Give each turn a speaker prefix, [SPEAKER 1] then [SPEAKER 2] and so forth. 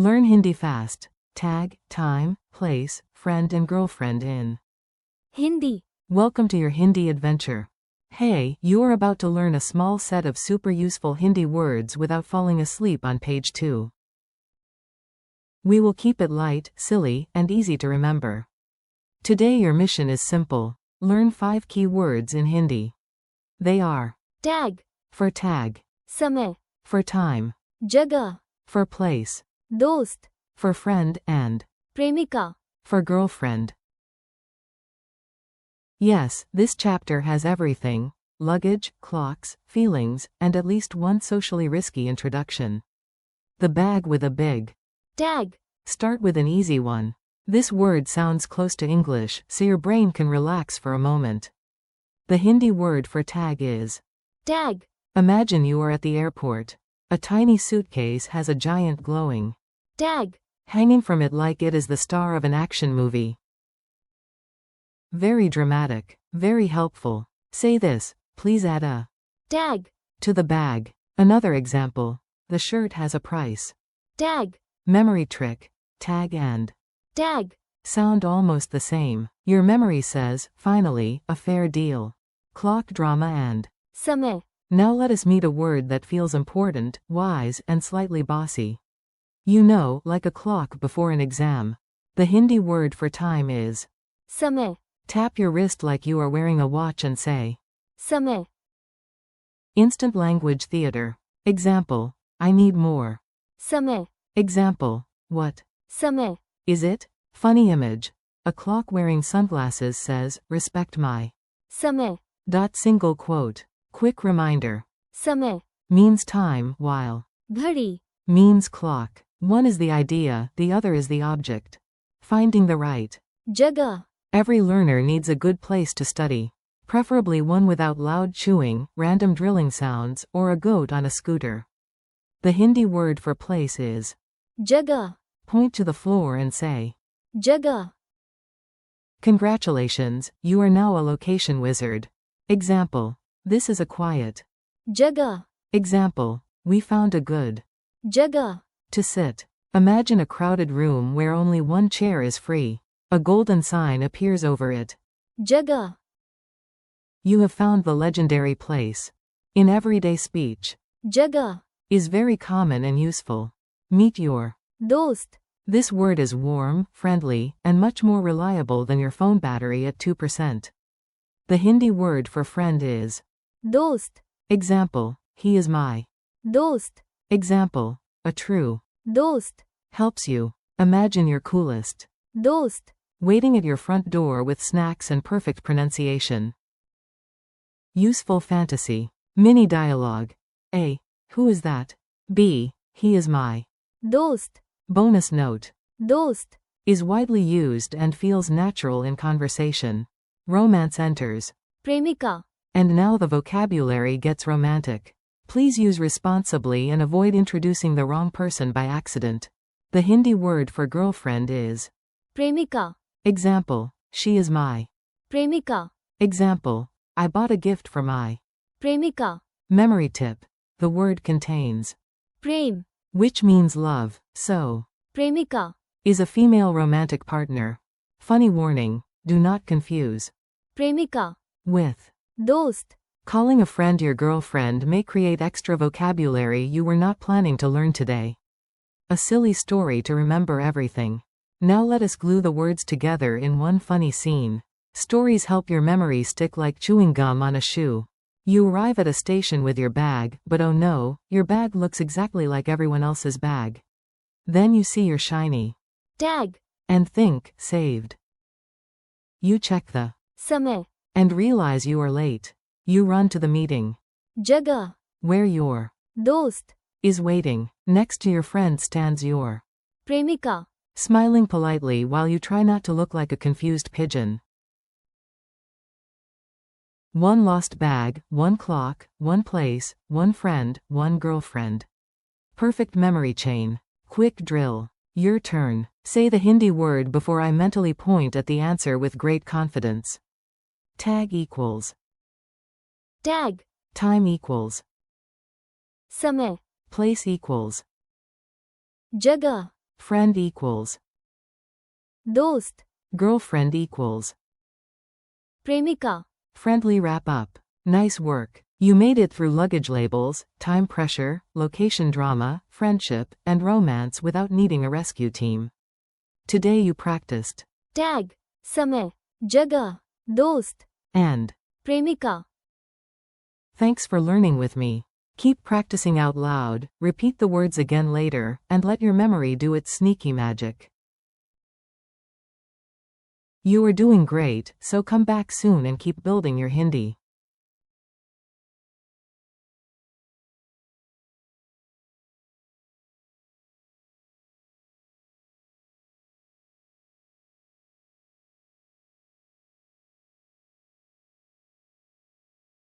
[SPEAKER 1] Learn Hindi fast. Tag, time, place, friend and girlfriend in
[SPEAKER 2] Hindi.
[SPEAKER 1] Welcome to your Hindi adventure. Hey, you are about to learn a small set of super useful Hindi words without falling asleep on page 2. We will keep it light, silly, and easy to remember. Today your mission is simple. Learn 5 key words in Hindi. They are
[SPEAKER 2] Tag.
[SPEAKER 1] for tag,
[SPEAKER 2] समय.
[SPEAKER 1] for time,
[SPEAKER 2] जगह.
[SPEAKER 1] for place,
[SPEAKER 2] दोस्त.
[SPEAKER 1] for friend and
[SPEAKER 2] प्रेमिका.
[SPEAKER 1] for girlfriend. Yes, this chapter has everything: luggage, clocks, feelings, and at least one socially risky introduction. The bag with a big
[SPEAKER 2] Tag.
[SPEAKER 1] Start with an easy one. This word sounds close to English, so your brain can relax for a moment. The Hindi word for tag is
[SPEAKER 2] Tag.
[SPEAKER 1] Imagine you are at the airport. A tiny suitcase has a giant glowing
[SPEAKER 2] Tag.
[SPEAKER 1] hanging from it like it is the star of an action movie. Very dramatic. Very helpful. Say this: please add a
[SPEAKER 2] Tag.
[SPEAKER 1] to the bag. Another example: the shirt has a price.
[SPEAKER 2] Tag.
[SPEAKER 1] Memory trick: tag and
[SPEAKER 2] Tag.
[SPEAKER 1] sound almost the same. Your memory says, finally, a fair deal. Clock, drama and
[SPEAKER 2] समय.
[SPEAKER 1] Now let us meet a word that feels important, wise, and slightly bossy. You know, like a clock before an exam. The Hindi word for time is
[SPEAKER 2] समय.
[SPEAKER 1] tap your wrist like you are wearing a watch and say
[SPEAKER 2] समय.
[SPEAKER 1] instant language theater. Example: I need more.
[SPEAKER 2] समय.
[SPEAKER 1] Example: what
[SPEAKER 2] समय.
[SPEAKER 1] is it? Funny image. A clock wearing sunglasses says, respect my
[SPEAKER 2] समय.
[SPEAKER 1] Single quote. Quick reminder.
[SPEAKER 2] समय.
[SPEAKER 1] Means time, while
[SPEAKER 2] घड़ी.
[SPEAKER 1] means clock. One is the idea, the other is the object. Finding the right
[SPEAKER 2] जगह.
[SPEAKER 1] Every learner needs a good place to study. Preferably one without loud chewing, random drilling sounds, or a goat on a scooter. The Hindi word for place is
[SPEAKER 2] जगह.
[SPEAKER 1] point to the floor and say
[SPEAKER 2] जगह.
[SPEAKER 1] congratulations, you are now a location wizard. Example: this is a quiet
[SPEAKER 2] जगह.
[SPEAKER 1] Example: we found a good
[SPEAKER 2] जगह.
[SPEAKER 1] to sit. Imagine a crowded room where only one chair is free. A golden sign appears over it.
[SPEAKER 2] जगह.
[SPEAKER 1] You have found the legendary place. In everyday speech,
[SPEAKER 2] जगह.
[SPEAKER 1] is very common and useful. Meet your
[SPEAKER 2] दोस्त.
[SPEAKER 1] This word is warm, friendly, and much more reliable than your phone battery at 2%. The Hindi word for friend is
[SPEAKER 2] दोस्त.
[SPEAKER 1] Example: he is my
[SPEAKER 2] दोस्त.
[SPEAKER 1] Example: a true
[SPEAKER 2] दोस्त.
[SPEAKER 1] helps you. Imagine your coolest
[SPEAKER 2] दोस्त.
[SPEAKER 1] waiting at your front door with snacks and perfect pronunciation. Useful fantasy. Mini dialogue. A. Who is that? B. He is my
[SPEAKER 2] दोस्त.
[SPEAKER 1] Bonus note.
[SPEAKER 2] दोस्त.
[SPEAKER 1] Is widely used and feels natural in conversation. Romance enters.
[SPEAKER 2] प्रेमिका.
[SPEAKER 1] And now the vocabulary gets romantic. Please use responsibly and avoid introducing the wrong person by accident. The Hindi word for girlfriend is
[SPEAKER 2] प्रेमिका.
[SPEAKER 1] Example: she is my
[SPEAKER 2] प्रेमिका.
[SPEAKER 1] Example: I bought a gift for my
[SPEAKER 2] प्रेमिका.
[SPEAKER 1] Memory tip. The word contains
[SPEAKER 2] Prem.
[SPEAKER 1] which means love, so
[SPEAKER 2] प्रेमिका.
[SPEAKER 1] is a female romantic partner. Funny warning: do not confuse
[SPEAKER 2] प्रेमिका.
[SPEAKER 1] with
[SPEAKER 2] दोस्त.
[SPEAKER 1] calling a friend your girlfriend may create extra vocabulary you were not planning to learn today. A silly story to remember everything. Now let us glue the words together in one funny scene. Stories help your memory stick like chewing gum on a shoe. You arrive at a station with your bag, but oh no, your bag looks exactly like everyone else's bag. Then you see your shiny
[SPEAKER 2] tag.
[SPEAKER 1] and think, saved. You check the
[SPEAKER 2] समय.
[SPEAKER 1] and realize you are late. You run to the meeting
[SPEAKER 2] जगह.
[SPEAKER 1] where your
[SPEAKER 2] दोस्त.
[SPEAKER 1] is waiting. Next to your friend stands your
[SPEAKER 2] प्रेमिका.
[SPEAKER 1] smiling politely while you try not to look like a confused pigeon. One lost bag, one clock, one place, one friend, one girlfriend. Perfect memory chain. Quick drill. Your turn. Say the Hindi word before I mentally point at the answer with great confidence. Tag equals
[SPEAKER 2] tag.
[SPEAKER 1] time equals
[SPEAKER 2] समय.
[SPEAKER 1] place equals
[SPEAKER 2] जगह.
[SPEAKER 1] Friend equals.
[SPEAKER 2] दोस्त,
[SPEAKER 1] Girlfriend equals.
[SPEAKER 2] प्रेमिका,
[SPEAKER 1] Friendly wrap up. Nice work. You made it through luggage labels, time pressure, location drama, friendship, and romance without needing a rescue team. Today you practiced.
[SPEAKER 2] Tag, समय, जगह, दोस्त,
[SPEAKER 1] And.
[SPEAKER 2] प्रेमिका.
[SPEAKER 1] Thanks for learning with me. Keep practicing out loud, repeat the words again later, and let your memory do its sneaky magic. You are doing great, so come back soon and keep building your Hindi.